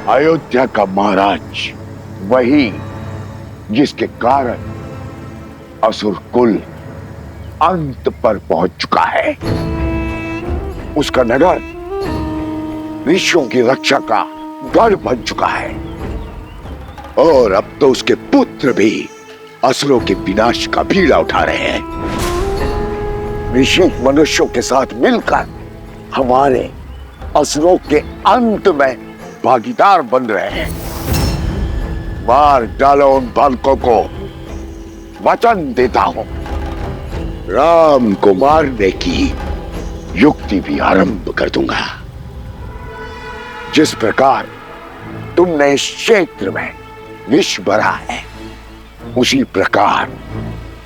अयोध्या का महाराज वही जिसके कारण असुर कुल अंत पर पहुंच चुका है। उसका नगर ऋषियों की रक्षा का गढ़ बन चुका है और अब तो उसके पुत्र भी असुरों के विनाश का बीड़ा उठा रहे हैं। ऋषि मनुष्यों के साथ मिलकर हमारे असुरों के अंत में भागीदार बन रहे हैं। मार डालो उन बालकों को। वचन देता हूं, राम को मारने की युक्ति भी आरंभ कर दूंगा। जिस प्रकार तुमने इस क्षेत्र में विष भरा है, उसी प्रकार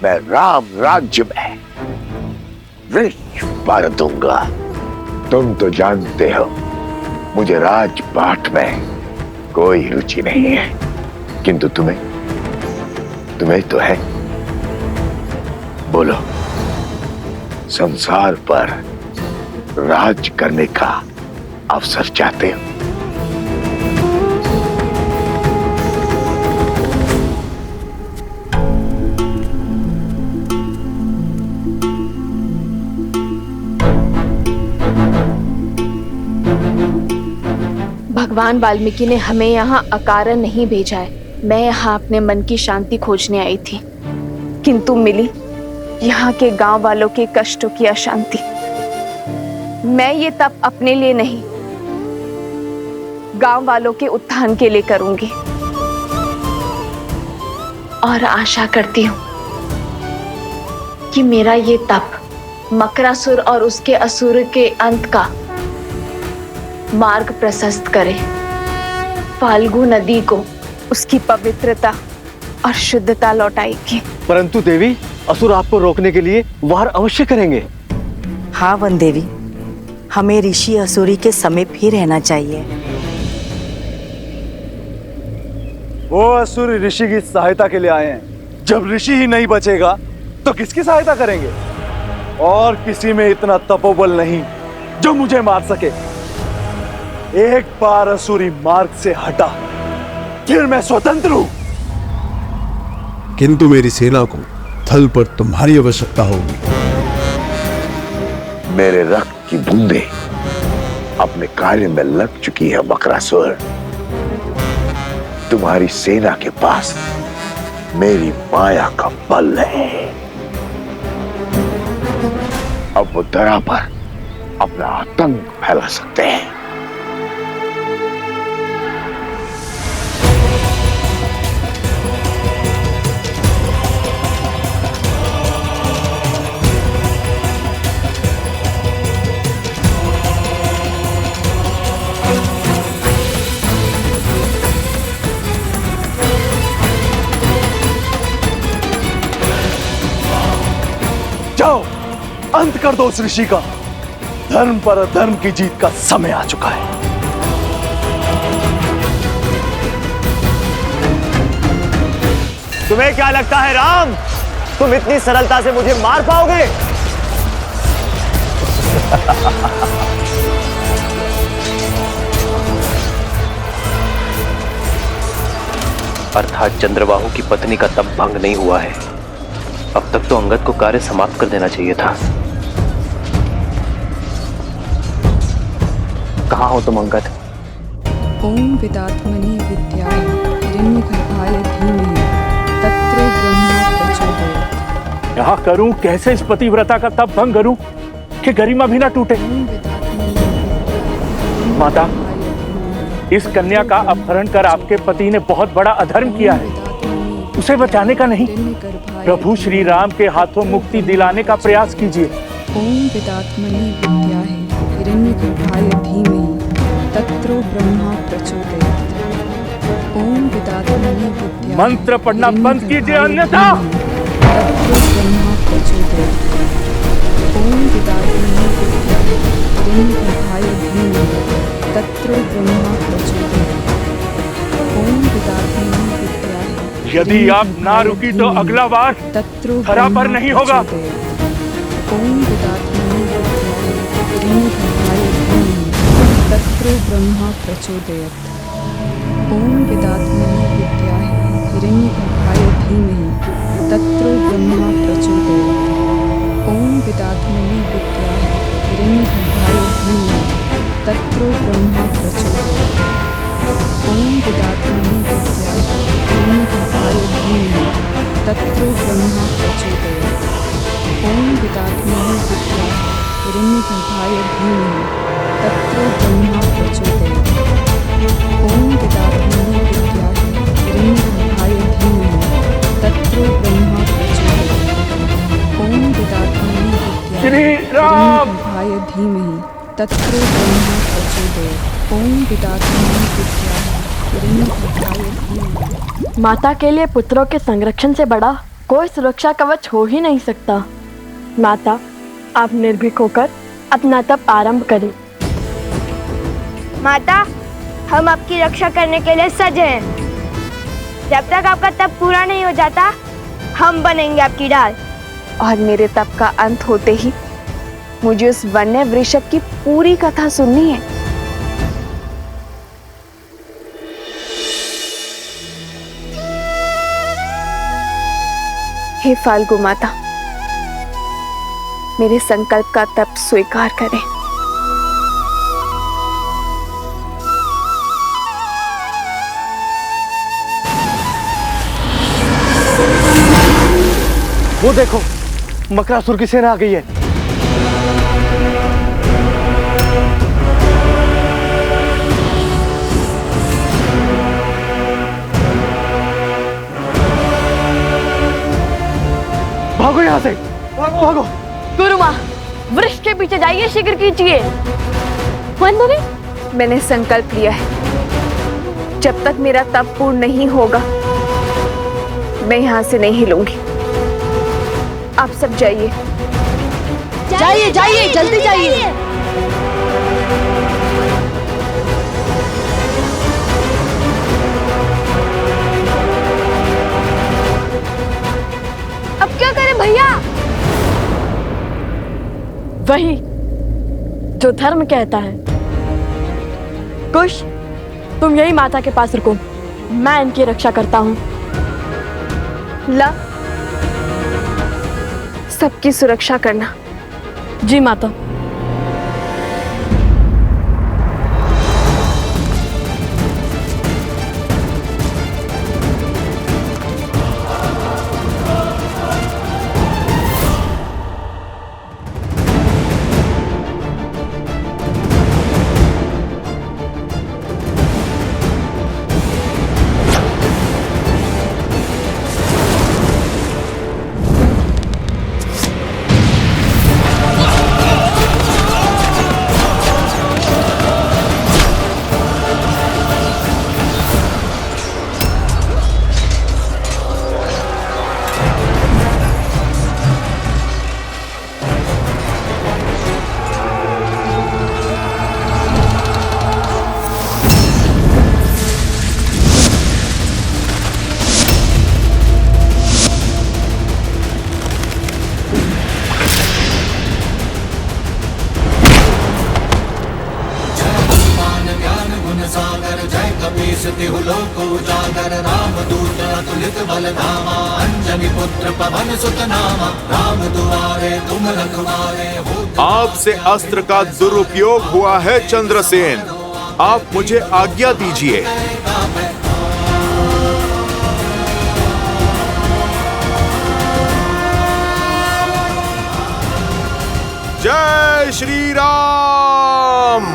मैं राम राज्य में विष भर दूंगा। तुम तो जानते हो मुझे राजपाट में कोई रुचि नहीं है, किंतु तुम्हें तो है। बोलो, संसार पर राज करने का अवसर चाहते हो? भगवान वाल्मीकि ने हमें यहाँ अकारण नहीं भेजा है। मैं यहाँ अपने मन की शांति खोजने आई थी, किंतु मिली यहाँ के गांव वालों के कष्टों की अशांति। मैं ये तप अपने लिए नहीं, गांव वालों के उत्थान के लिए करूंगी और आशा करती हूँ कि मेरा ये तप मकरासुर और उसके असुर के अंत का मार्ग प्रशस्त करे, फाल्गु नदी को उसकी पवित्रता और शुद्धता लौटाएगी। परंतु देवी, असुर आपको रोकने के लिए वार अवश्य करेंगे। हाँ वन देवी, हमें ऋषि असुरी के समीप ही रहना चाहिए। वो असुर ऋषि की सहायता के लिए आए हैं। जब ऋषि ही नहीं बचेगा तो किसकी सहायता करेंगे? और किसी में इतना तपोबल नहीं जो मुझे मार सके। एक बार असुरी मार्ग से हटा, फिर मैं स्वतंत्र हूं। किंतु मेरी सेना को थल पर तुम्हारी आवश्यकता होगी। मेरे रक्त की बूंदें अपने कार्य में लग चुकी है मकरासुर। तुम्हारी सेना के पास मेरी माया का बल है। अब वो धरा पर अपना आतंक फैला सकते हैं। जाओ, अंत कर दो उस ऋषि का। धर्म पर अधर्म की जीत का समय आ चुका है। तुम्हें क्या लगता है राम, तुम इतनी सरलता से मुझे मार पाओगे? अर्थात चंद्रबाहु की पत्नी का तप भंग नहीं हुआ है। अब तक तो अंगद को कार्य समाप्त कर देना चाहिए था। कहाँ हो तुम अंगद? ओम विदात्मनि विद्याय हिरण्यगर्भाय धीमहि तत्रो ब्रह्मा प्रचोदयात्। यहाँ करूं कैसे इस पतिव्रता का तप भंग करूं कि गरिमा भी ना टूटे? माता, इस कन्या का अपहरण कर आपके पति ने बहुत बड़ा अधर्म किया है। उसे बचाने का नहीं, प्रभु श्री राम के हाथों मुक्ति दिलाने का प्रयास कीजिए। ओम विदात्मनि विद्याय हिरण्यगर्भाय धीमहि तत्रो ब्रह्मा प्रचोदयात्। ओम विदात्मनि विद्याय मंत्र पढ़ना बंद कीजिए, अन्यथा तत्रो ब्रह्मा प्रचोदयात्। ओम विदात्मनि विद्याय हिरण्यगर्भाय धीमहि तत्रो ब्रह्मा प्रचोदयात्। ओम विदात्मनि यदि आप ना रुकी तो अगला बार धरा पर नहीं होगा। ओम विदात्मनि विद्याय हिरण्यगर्भाय धीमहि तत्रो ब्रह्मा प्रचोदयात्। ॐ वेदात्मने विद्याय हिरण्यगर्भाय धीमहि तत्रो ब्रह्मा प्रचोदयात्। ॐ वेदात्मने विद्याय हिरण्यगर्भाय धीमहि तत्रो ब्रह्मा प्रचोदयात्। ॐ वेदात्मने विद्याय हिरण्यगर्भाय धीमहि तत्रो ब्रह्मा प्रचोदयात्। ॐ वेदात्मने विद्याय हिरण्यगर्भाय धीमहि तत्रो ब्रह्मा प्रचोदयात्। ॐ वेदात्मने विद्याय हिरण्यगर्भाय धीमहि तत्रो ब्रह्मा प्रचोदयात्। ॐ वेदात्मने विद्याय हिरण्यगर्भाय धीमहि तत्रो ब्रह्मा प्रचोदयात्। ॐ वेदात्मने विद्याय हिरण्यगर्भाय धीमहि। माता के लिए पुत्रों के संरक्षण से बड़ा कोई सुरक्षा कवच हो ही नहीं सकता। माता, आप निर्भीक होकर अपना तप आरंभ करें। माता, हम आपकी रक्षा करने के लिए सज हैं। जब तक आपका तप पूरा नहीं हो जाता, हम बनेंगे आपकी ढाल। और मेरे तप का अंत होते ही मुझे उस वन्य वृषभ की पूरी कथा सुननी है। हे फाल्गु माता, मेरे संकल्प का तप स्वीकार करें। वो देखो, मकरासुर की सेना आ गई है। भागो यहाँ से, भागो भागो। गुरु माँ, वृक्ष के पीछे जाइए, शीघ्र कीजिए। मंदरी, मैंने संकल्प लिया है, जब तक मेरा तप पूर्ण नहीं होगा मैं यहाँ से नहीं हिलूंगी। आप सब जाइए। जाइए जाइए, जल्दी जाइए। अब क्या करें भैया? वही जो धर्म कहता है। कुश, तुम यही माता के पास रुको, मैं इनकी रक्षा करता हूँ। ला, सबकी सुरक्षा करना। जी माता। आपसे अस्त्र का दुरुपयोग हुआ है चंद्रसेन, आप मुझे आज्ञा दीजिए। जय श्री राम।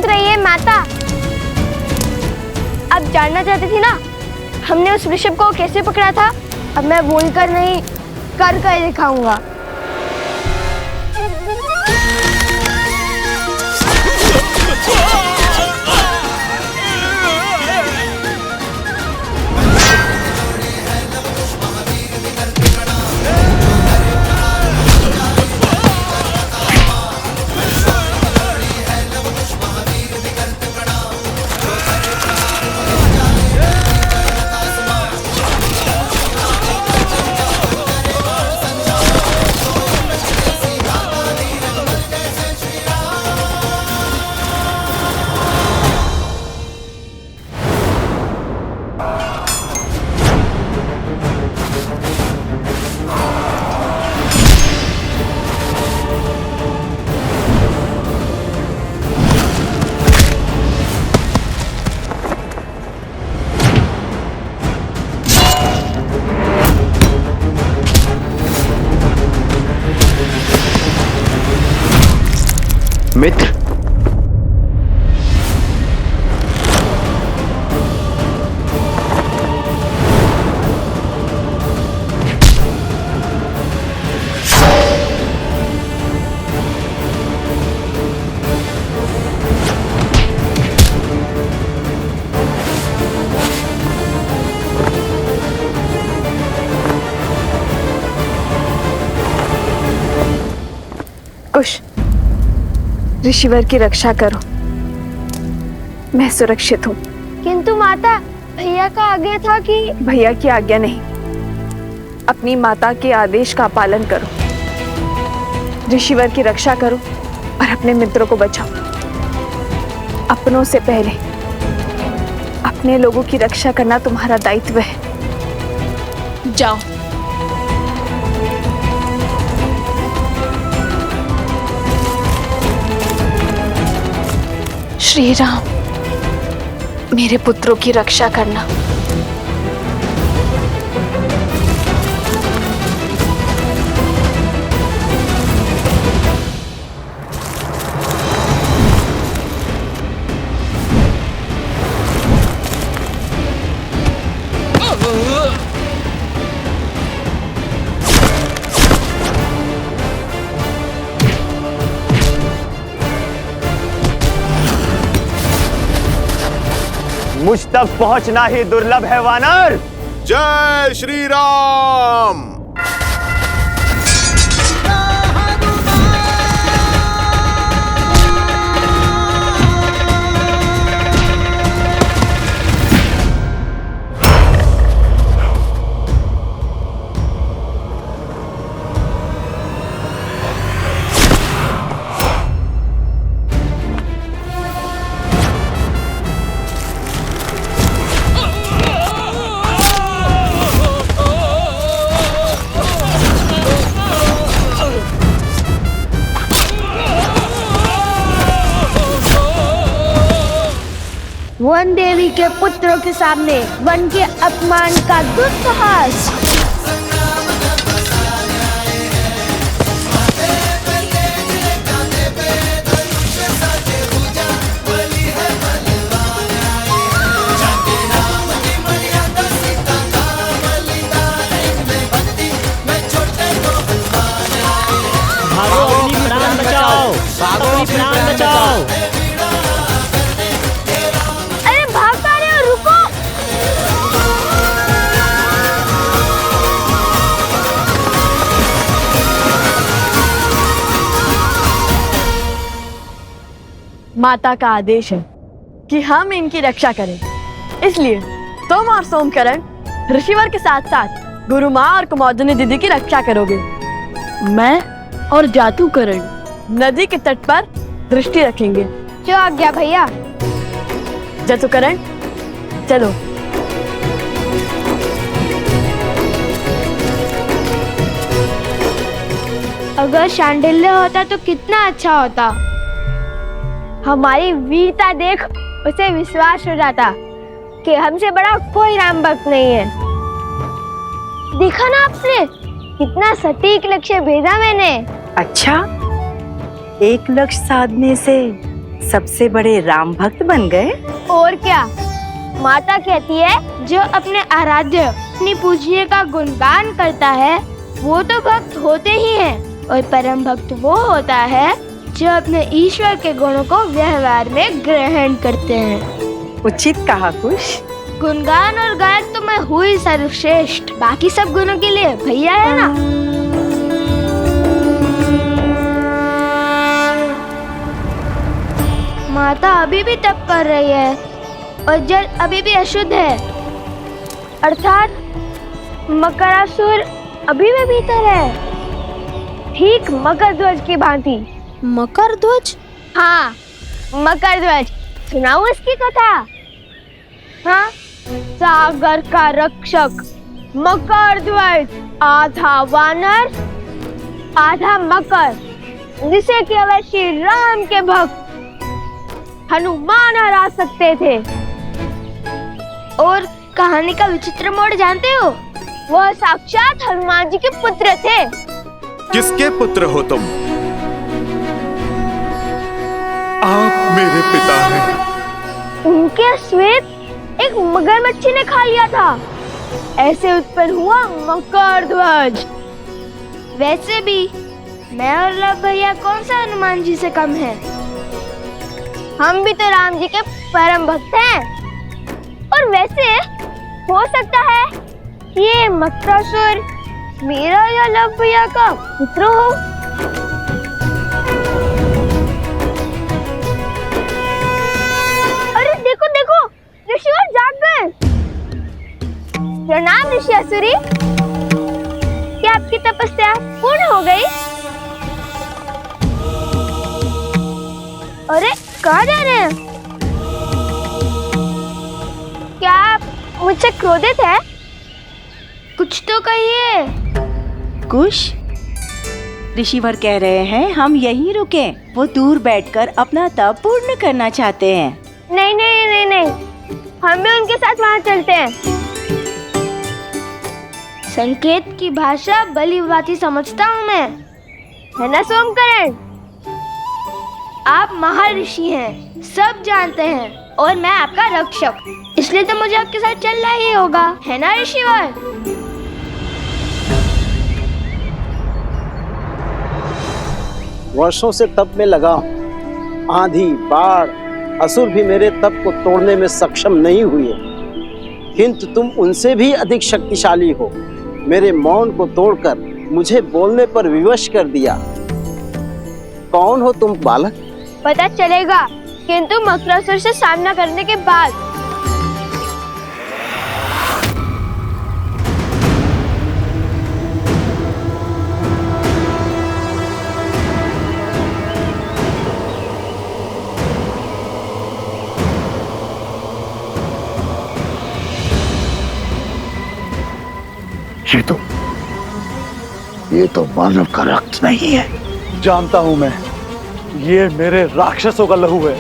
शांत रहिए माता। आप जानना चाहती थी ना हमने उस ऋषभ को कैसे पकड़ा था? अब मैं बोलकर नहीं कर दिखाऊंगा। मित्र, कुश, ऋषिवर की रक्षा करो, मैं सुरक्षित हूँ। किंतु माता, भैया का आज्ञा था कि। भैया की आज्ञा नहीं, अपनी माता के आदेश का पालन करो। ऋषिवर की रक्षा करो और अपने मित्रों को बचाओ। अपनों से पहले अपने लोगों की रक्षा करना तुम्हारा दायित्व है। जाओ। श्री राम, मेरे पुत्रों की रक्षा करना। मुझ तक पहुंचना ही दुर्लभ है वानर। जय श्री राम। वन देवी के पुत्रों के सामने वन के अपमान का दुस्साहस। प्राण बचाओ, प्राण बचाओ। अरे भाग पा रहे हो, रुको। माता का आदेश है कि हम इनकी रक्षा करें, इसलिए तुम और सोमकरण ऋषिवर के साथ साथ गुरु माँ और कुमोदनी दीदी की रक्षा करोगे। मैं और जातुकरण नदी के तट पर दृष्टि रखेंगे। जो आज्ञा भैया। जातुकरण चलो। अगर शांडिल्य होता तो कितना अच्छा होता। हमारी वीरता देख उसे विश्वास हो जाता कि हमसे बड़ा कोई राम भक्त नहीं है। देखा ना आपने, कितना सटीक लक्ष्य भेजा मैंने। अच्छा, एक लक्ष्य साधने से सबसे बड़े राम भक्त बन गए। और क्या, माता कहती है जो अपने आराध्य अपनी पूजनीय का गुणगान करता है वो तो भक्त होते ही हैं, और परम भक्त वो होता है जो अपने ईश्वर के गुणों को व्यवहार में ग्रहण करते हैं। उचित कहा कुश। गुणगान और गायक तो मैं हुई सर्वश्रेष्ठ, बाकी सब गुणों के लिए भैया है ना। माता अभी भी तप कर रही है और जल अभी भी अशुद्ध है, अर्थात मकरासुर अभी भी भीतर है, ठीक मकर ध्वज की भांति। मकर ध्वज? हाँ, मकर ध्वज। सुनाऊं इसकी कथा? हाँ, सागर का रक्षक मकर ध्वज, आधा वानर आधा मकर, जिसे केवल श्री राम के भक्त हनुमान हरा सकते थे। और कहानी का विचित्र मोड़ जानते हो? वह साक्षात हनुमान जी के पुत्र थे। किसके पुत्र हो तुम? आप मेरे पिता हैं। उनके श्वेत एक मगरमच्छी ने खा लिया था, ऐसे उत्पन्न हुआ मकर ध्वज। वैसे भी मैं और लव भैया कौन सा हनुमान जी से कम है? हम भी तो राम जी के परम भक्त हैं। और वैसे हो सकता है ये मकरासुर मेरा या लव भैया का पुत्र हो। अरे देखो देखो, ऋषिवर जाग गए। प्रणाम ऋषि असुरी, क्या आपकी तपस्या पूर्ण हो गई? अरे कहाँ जा रहे हैं? क्या आप मुझसे क्रोधित है? कुछ तो कहिए। कुश, ऋषिवर कह रहे हैं हम यहीं रुकें, वो दूर बैठकर अपना तप पूर्ण करना चाहते हैं। नहीं नहीं नहीं नहीं, हम भी उनके साथ वहाँ चलते हैं। संकेत की भाषा भली भांति समझता हूँ मैं, है ना सोमकरण? आप महर्षि हैं, सब जानते हैं, और मैं आपका रक्षक, इसलिए तो मुझे आपके साथ चलना ही होगा, है ना ऋषिवर? वर्षों से तप में लगा हूं, आंधी बाढ़ असुर भी मेरे तप को तोड़ने में सक्षम नहीं हुए, किंतु तुम उनसे भी अधिक शक्तिशाली हो। मेरे मौन को तोड़कर मुझे बोलने पर विवश कर दिया। कौन हो तुम बालक? पता चलेगा, किंतु मकरासुर से सामना करने के बाद। ये तो मानव का रक्त नहीं है। जानता हूं मैं, ये मेरे राक्षसों का लहू है।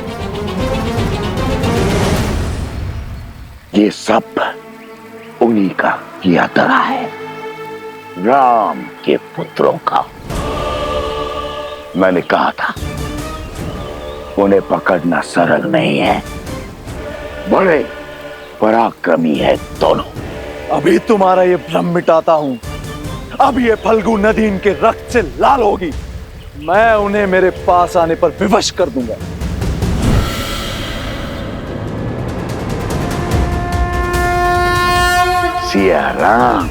ये सब उन्हीं का किया धरा है, राम के पुत्रों का। मैंने कहा था उन्हें पकड़ना सरल नहीं है, बड़े पराक्रमी है दोनों। अभी तुम्हारा ये भ्रम मिटाता हूं। अब ये फल्गु नदी इनके रक्त से लाल होगी। मैं उन्हें मेरे पास आने पर विवश कर दूंगा। सिया राम